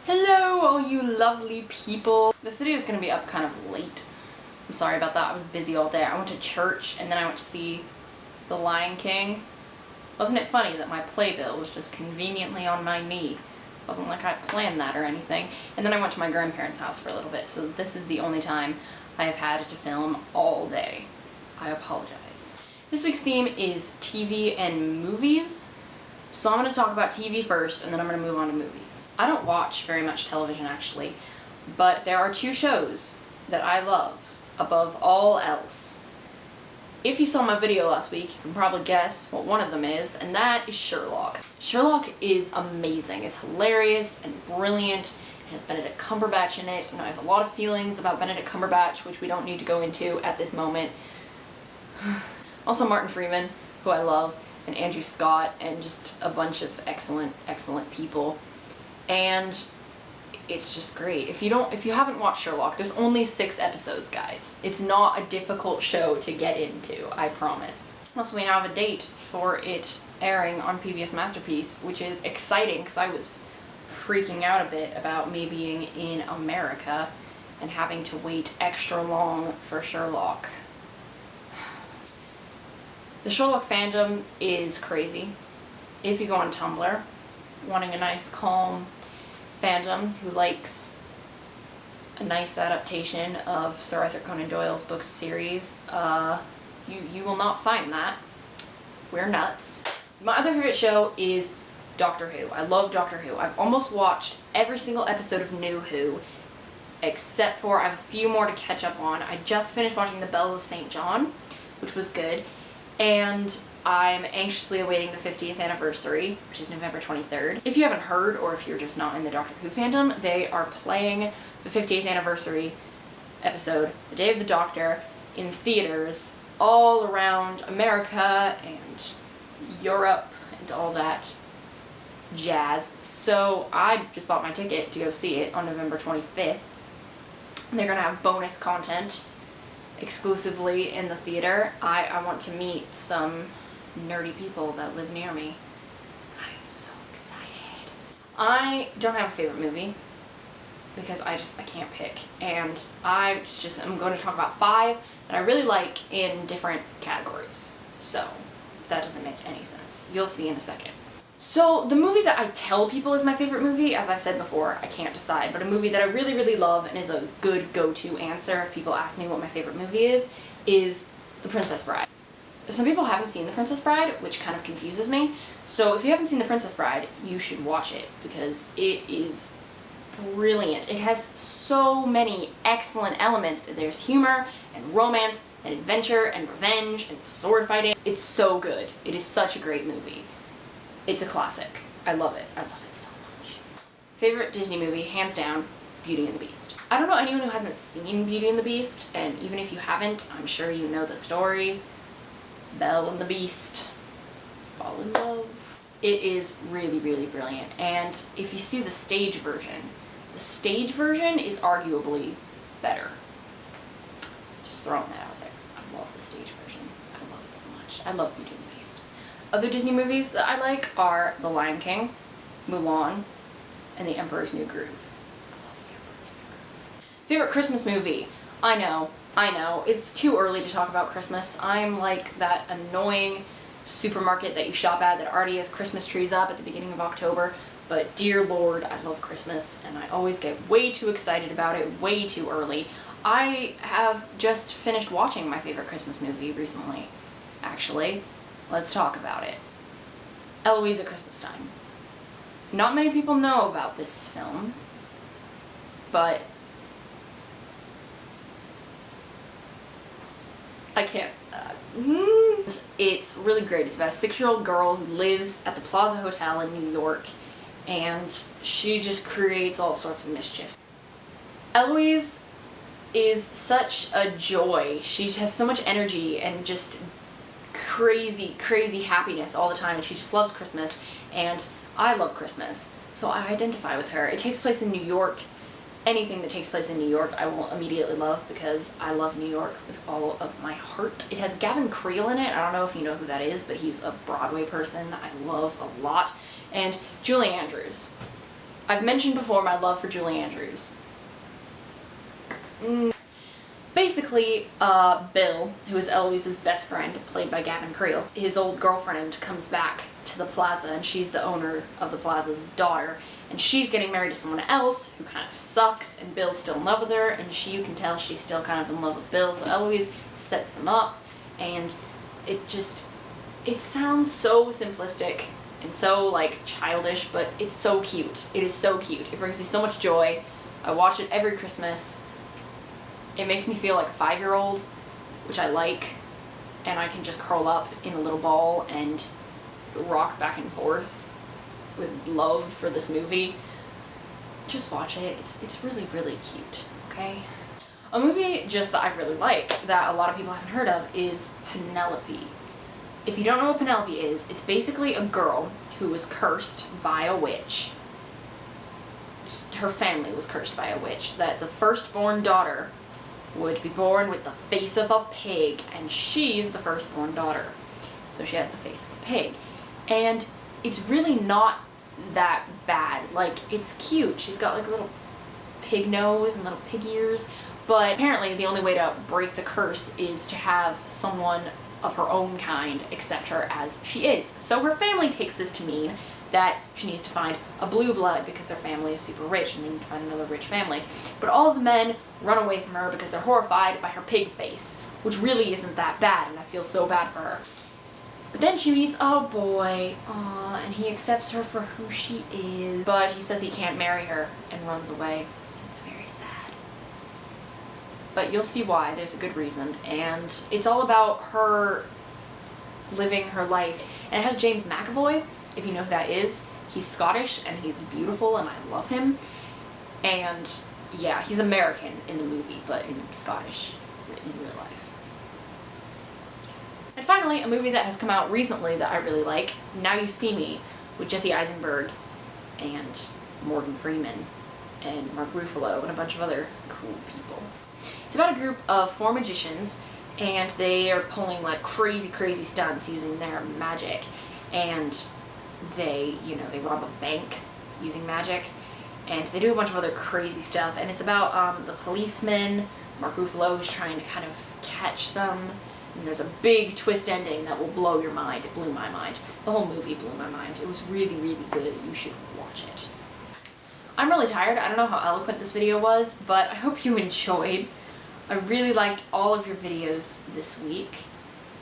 Hello, all you lovely people. This video is going to be up kind of late. I'm sorry about that. I was busy all day. I went to church and then I went to see The Lion King. Wasn't it funny that my playbill was just conveniently on my knee? Wasn't like I planned that or anything. And then I went to my grandparents' house for a little bit, so this is the only time I have had to film all day. I apologize. This week's theme is TV and movies. So I'm going to talk about TV first, and then I'm going to move on to movies. I don't watch very much television, actually, but there are two shows that I love above all else. If you saw my video last week, you can probably guess what one of them is, and that is Sherlock. Sherlock is amazing. It's hilarious and brilliant. It has Benedict Cumberbatch in it, and I have a lot of feelings about Benedict Cumberbatch, which we don't need to go into at this moment. Also Martin Freeman, who I love, and Andrew Scott, and just a bunch of excellent, excellent people. And it's just great. If you haven't watched Sherlock, there's only 6 episodes, guys. It's not a difficult show to get into, I promise. Also, we now have a date for it airing on PBS Masterpiece, which is exciting because I was freaking out a bit about me being in America and having to wait extra long for Sherlock. The Sherlock fandom is crazy. If you go on Tumblr, wanting a nice, calm fandom who likes a nice adaptation of Sir Arthur Conan Doyle's book series, you will not find that. We're nuts. My other favorite show is Doctor Who. I love Doctor Who. I've almost watched every single episode of New Who, except for I have a few more to catch up on. I just finished watching The Bells of St. John, which was good. And I'm anxiously awaiting the 50th anniversary, which is November 23rd. If you haven't heard, or if you're just not in the Doctor Who fandom, they are playing the 50th anniversary episode, The Day of the Doctor, in theaters all around America and Europe and all that jazz. So I just bought my ticket to go see it on November 25th. They're gonna have bonus content exclusively in the theater. I want to meet some nerdy people that live near me. I'm so excited. I don't have a favorite movie because I can't pick, and I'm going to talk about 5 that I really like in different categories. So that doesn't make any sense. You'll see in a second. So the movie that I tell people is my favorite movie, as I've said before, I can't decide, but a movie that I really, really love and is a good go-to answer if people ask me what my favorite movie is The Princess Bride. Some people haven't seen The Princess Bride, which kind of confuses me. So if you haven't seen The Princess Bride, you should watch it because it is brilliant. It has so many excellent elements. There's humor and romance and adventure and revenge and sword fighting. It's so good. It is such a great movie. It's a classic. I love it. I love it so much. Favorite Disney movie, hands down, Beauty and the Beast. I don't know anyone who hasn't seen Beauty and the Beast, and even if you haven't, I'm sure you know the story. Belle and the Beast fall in love. It is really, really brilliant, and if you see the stage version is arguably better. Just throwing that out there. I love the stage version. I love it so much. I love Beauty and the Beast. Other Disney movies that I like are The Lion King, Mulan, and The Emperor's New Groove. I love The Emperor's New Groove. Favorite Christmas movie? I know, it's too early to talk about Christmas. I'm like that annoying supermarket that you shop at that already has Christmas trees up at the beginning of October, but dear Lord, I love Christmas, and I always get way too excited about it way too early. I have just finished watching my favorite Christmas movie recently, actually. Let's talk about it. Eloise at Christmas Time. Not many people know about this film, but I can't. It's really great. It's about a 6-year-old girl who lives at the Plaza Hotel in New York, and she just creates all sorts of mischief. Eloise is such a joy. She has so much energy and just crazy, crazy happiness all the time, and she just loves Christmas, and I love Christmas, so I identify with her. It takes place in New York. Anything that takes place in New York I will immediately love because I love New York with all of my heart. It has Gavin Creel in it. I don't know if you know who that is, but he's a Broadway person that I love a lot. And Julie Andrews. I've mentioned before my love for Julie Andrews. Basically, Bill, who is Eloise's best friend, played by Gavin Creel, his old girlfriend comes back to the plaza, and she's the owner of the plaza's daughter, and she's getting married to someone else who kind of sucks, and Bill's still in love with her, and you can tell she's still kind of in love with Bill, so Eloise sets them up, and it sounds so simplistic and so, like, childish, but it's so cute. It is so cute. It brings me so much joy. I watch it every Christmas. It makes me feel like a 5-year-old, which I like, and I can just curl up in a little ball and rock back and forth with love for this movie. Just watch it. It's really, really cute, okay? A movie just that I really like, that a lot of people haven't heard of, is Penelope. If you don't know what Penelope is, it's basically a girl who was cursed by a witch. Her family was cursed by a witch, that the firstborn daughter would be born with the face of a pig, and she's the firstborn daughter. So she has the face of a pig. And it's really not that bad. Like, it's cute. She's got like a little pig nose and little pig ears. But apparently the only way to break the curse is to have someone of her own kind accept her as she is. So her family takes this to mean that she needs to find a blue blood because their family is super rich and they need to find another rich family. But all of the men run away from her because they're horrified by her pig face, which really isn't that bad, and I feel so bad for her. But then she meets a boy, and he accepts her for who she is, but he says he can't marry her and runs away. It's very sad. But you'll see why, there's a good reason, and it's all about her living her life. And it has James McAvoy, if you know who that is. He's Scottish and he's beautiful and I love him. And yeah, he's American in the movie, but in Scottish in real life. And finally, a movie that has come out recently that I really like, Now You See Me, with Jesse Eisenberg and Morgan Freeman and Mark Ruffalo and a bunch of other cool people. It's about a group of 4 magicians, and they are pulling like crazy stunts using their magic, and they rob a bank using magic, and they do a bunch of other crazy stuff, and it's about the policeman, Mark Ruffalo, who's trying to kind of catch them, and there's a big twist ending that will blow your mind. It blew my mind. The whole movie blew my mind. It was really, really good. You should watch it. I'm really tired. I don't know how eloquent this video was, but I hope you enjoyed. I really liked all of your videos this week.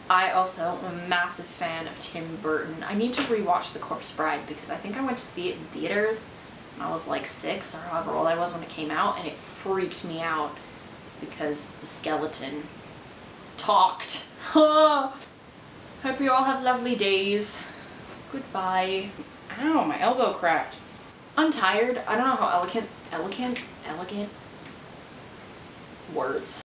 I also am a massive fan of Tim Burton. I need to rewatch The Corpse Bride because I think I went to see it in theaters when I was like 6 or however old I was when it came out, and it freaked me out because the skeleton talked. Hope you all have lovely days. Goodbye. Ow, my elbow cracked. I'm tired. I don't know how elegant words.